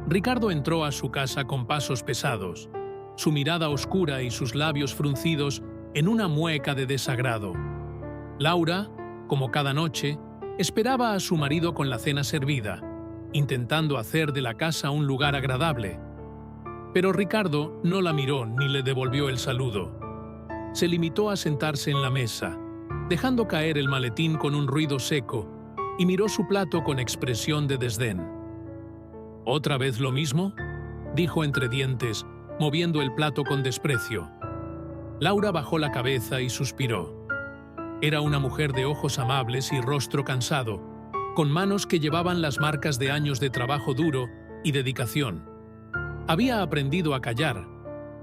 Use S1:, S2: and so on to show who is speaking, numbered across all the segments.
S1: Ricardo entró a su casa con pasos pesados, su mirada oscura y sus labios fruncidos en una mueca de desagrado. Laura, como cada noche, esperaba a su marido con la cena servida, intentando hacer de la casa un lugar agradable. Pero Ricardo no la miró ni le devolvió el saludo. Se limitó a sentarse en la mesa, dejando caer el maletín con un ruido seco, y miró su plato con expresión de desdén. ¿Otra vez lo mismo?, dijo entre dientes, moviendo el plato con desprecio. Laura bajó la cabeza y suspiró. Era una mujer de ojos amables y rostro cansado, con manos que llevaban las marcas de años de trabajo duro y dedicación. Había aprendido a callar,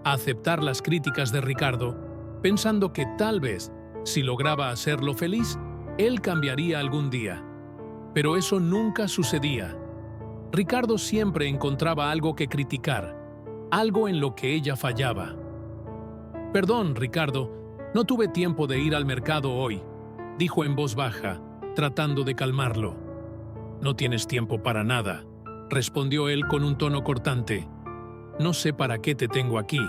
S1: a aceptar las críticas de Ricardo, pensando que tal vez, si lograba hacerlo feliz, él cambiaría algún día. Pero eso nunca sucedía. Ricardo siempre encontraba algo que criticar, algo en lo que ella fallaba. «Perdón, Ricardo, no tuve tiempo de ir al mercado hoy», dijo en voz baja, tratando de calmarlo. «No tienes tiempo para nada», respondió él con un tono cortante. «No sé para qué te tengo aquí,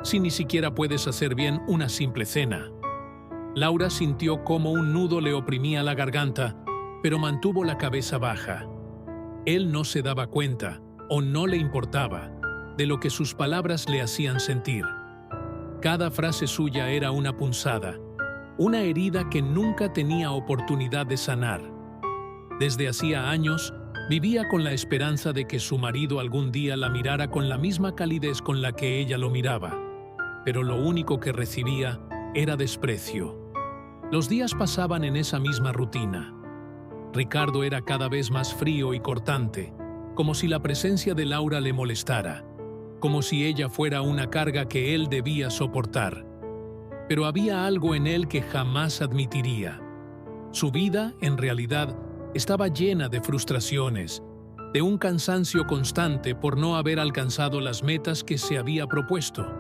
S1: si ni siquiera puedes hacer bien una simple cena». Laura sintió cómo un nudo le oprimía la garganta, pero mantuvo la cabeza baja. Él no se daba cuenta, o no le importaba, de lo que sus palabras le hacían sentir. Cada frase suya era una punzada, una herida que nunca tenía oportunidad de sanar. Desde hacía años, vivía con la esperanza de que su marido algún día la mirara con la misma calidez con la que ella lo miraba, pero lo único que recibía era desprecio. Los días pasaban en esa misma rutina. Ricardo era cada vez más frío y cortante, como si la presencia de Laura le molestara, como si ella fuera una carga que él debía soportar. Pero había algo en él que jamás admitiría. Su vida, en realidad, estaba llena de frustraciones, de un cansancio constante por no haber alcanzado las metas que se había propuesto.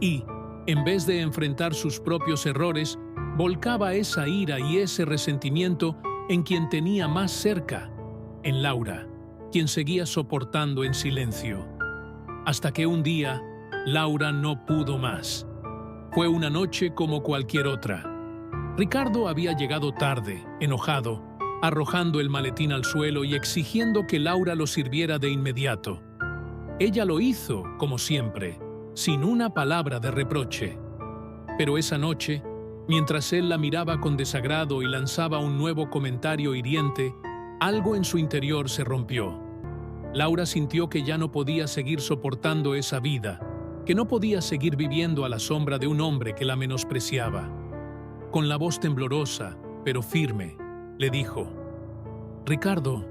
S1: Y, en vez de enfrentar sus propios errores, volcaba esa ira y ese resentimiento en quien tenía más cerca, en Laura, quien seguía soportando en silencio. Hasta que un día, Laura no pudo más. Fue una noche como cualquier otra. Ricardo había llegado tarde, enojado, arrojando el maletín al suelo y exigiendo que Laura lo sirviera de inmediato. Ella lo hizo, como siempre, sin una palabra de reproche. Pero esa noche, mientras él la miraba con desagrado y lanzaba un nuevo comentario hiriente, algo en su interior se rompió. Laura sintió que ya no podía seguir soportando esa vida, que no podía seguir viviendo a la sombra de un hombre que la menospreciaba. Con la voz temblorosa, pero firme, le dijo: «Ricardo,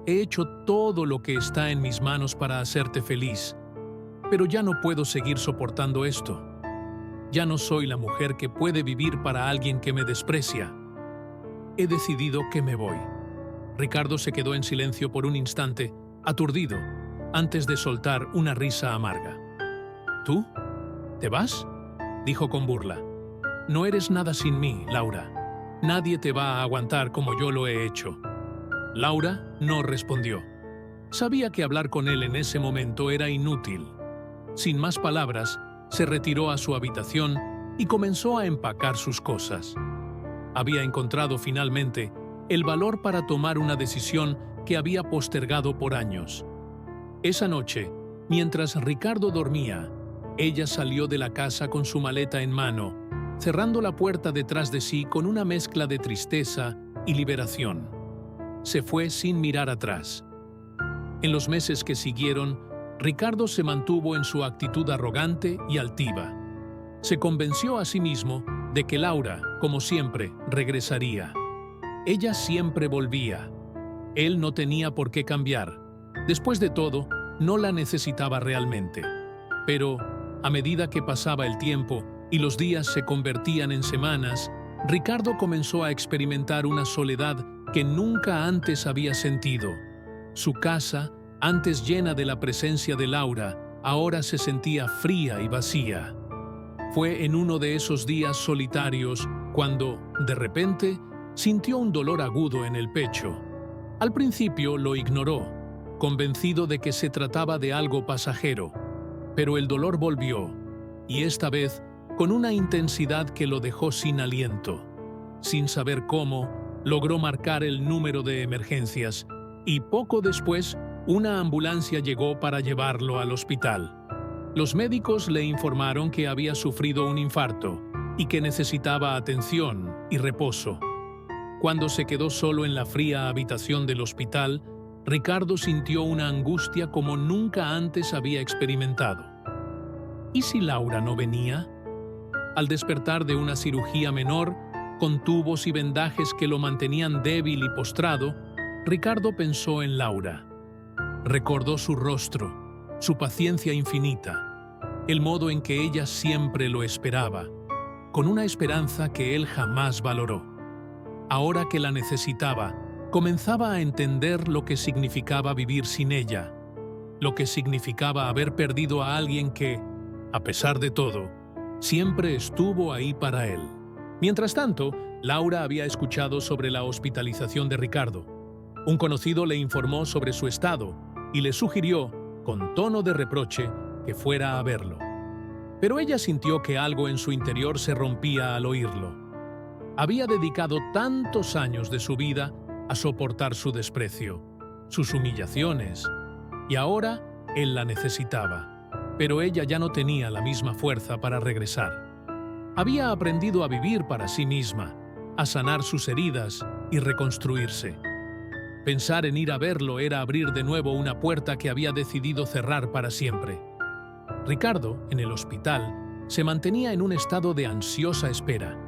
S1: he hecho todo lo que está en mis manos para hacerte feliz, pero ya no puedo seguir soportando esto. Ya no soy la mujer que puede vivir para alguien que me desprecia. He decidido que me voy». Ricardo se quedó en silencio por un instante, aturdido, antes de soltar una risa amarga. «¿Tú? ¿Te vas?», dijo con burla. «No eres nada sin mí, Laura. Nadie te va a aguantar como yo lo he hecho». Laura no respondió. Sabía que hablar con él en ese momento era inútil. Sin más palabras, se retiró a su habitación y comenzó a empacar sus cosas. Había encontrado finalmente el valor para tomar una decisión que había postergado por años. Esa noche, mientras Ricardo dormía, ella salió de la casa con su maleta en mano, cerrando la puerta detrás de sí con una mezcla de tristeza y liberación. Se fue sin mirar atrás. En los meses que siguieron, Ricardo se mantuvo en su actitud arrogante y altiva. Se convenció a sí mismo de que Laura, como siempre, regresaría. Ella siempre volvía. Él no tenía por qué cambiar. Después de todo, no la necesitaba realmente. Pero, a medida que pasaba el tiempo y los días se convertían en semanas, Ricardo comenzó a experimentar una soledad que nunca antes había sentido. Su casa, antes llena de la presencia de Laura, ahora se sentía fría y vacía. Fue en uno de esos días solitarios cuando, de repente, sintió un dolor agudo en el pecho. Al principio lo ignoró, convencido de que se trataba de algo pasajero, pero el dolor volvió, y esta vez con una intensidad que lo dejó sin aliento. Sin saber cómo, logró marcar el número de emergencias, y poco después una ambulancia llegó para llevarlo al hospital. Los médicos le informaron que había sufrido un infarto y que necesitaba atención y reposo. Cuando se quedó solo en la fría habitación del hospital, Ricardo sintió una angustia como nunca antes había experimentado. ¿Y si Laura no venía? Al despertar de una cirugía menor, con tubos y vendajes que lo mantenían débil y postrado, Ricardo pensó en Laura. Recordó su rostro, su paciencia infinita, el modo en que ella siempre lo esperaba, con una esperanza que él jamás valoró. Ahora que la necesitaba, comenzaba a entender lo que significaba vivir sin ella, lo que significaba haber perdido a alguien que, a pesar de todo, siempre estuvo ahí para él. Mientras tanto, Laura había escuchado sobre la hospitalización de Ricardo. Un conocido le informó sobre su estado y le sugirió, con tono de reproche, que fuera a verlo. Pero ella sintió que algo en su interior se rompía al oírlo. Había dedicado tantos años de su vida a soportar su desprecio, sus humillaciones, y ahora él la necesitaba, pero ella ya no tenía la misma fuerza para regresar. Había aprendido a vivir para sí misma, a sanar sus heridas y reconstruirse. Pensar en ir a verlo era abrir de nuevo una puerta que había decidido cerrar para siempre. Ricardo, en el hospital, se mantenía en un estado de ansiosa espera.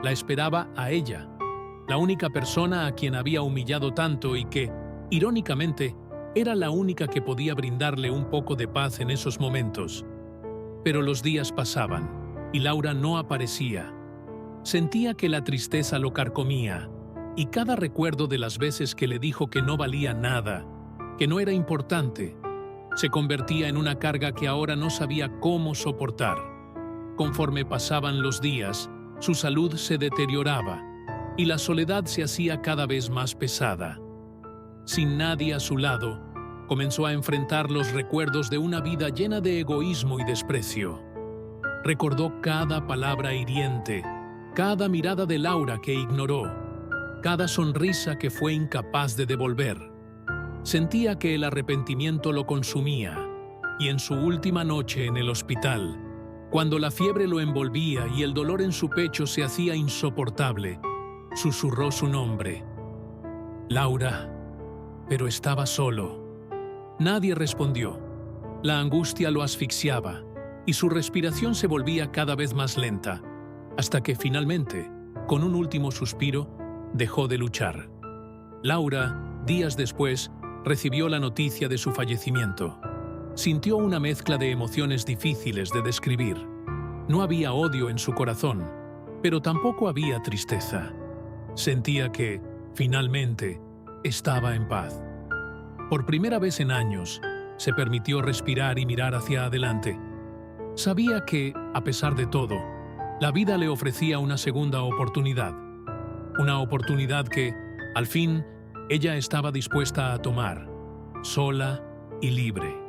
S1: La esperaba a ella, la única persona a quien había humillado tanto y que, irónicamente, era la única que podía brindarle un poco de paz en esos momentos. Pero los días pasaban y Laura no aparecía. Sentía que la tristeza lo carcomía, y cada recuerdo de las veces que le dijo que no valía nada, que no era importante, se convertía en una carga que ahora no sabía cómo soportar. Conforme pasaban los días, su salud se deterioraba y la soledad se hacía cada vez más pesada. Sin nadie a su lado, comenzó a enfrentar los recuerdos de una vida llena de egoísmo y desprecio. Recordó cada palabra hiriente, cada mirada de Laura que ignoró, cada sonrisa que fue incapaz de devolver. Sentía que el arrepentimiento lo consumía, y en su última noche en el hospital, cuando la fiebre lo envolvía y el dolor en su pecho se hacía insoportable, susurró su nombre. Laura, pero estaba solo. Nadie respondió. La angustia lo asfixiaba, y su respiración se volvía cada vez más lenta, hasta que finalmente, con un último suspiro, dejó de luchar. Laura, días después, recibió la noticia de su fallecimiento. Sintió una mezcla de emociones difíciles de describir. No había odio en su corazón, pero tampoco había tristeza. Sentía que, finalmente, estaba en paz. Por primera vez en años, se permitió respirar y mirar hacia adelante. Sabía que, a pesar de todo, la vida le ofrecía una segunda oportunidad. Una oportunidad que, al fin, ella estaba dispuesta a tomar, sola y libre.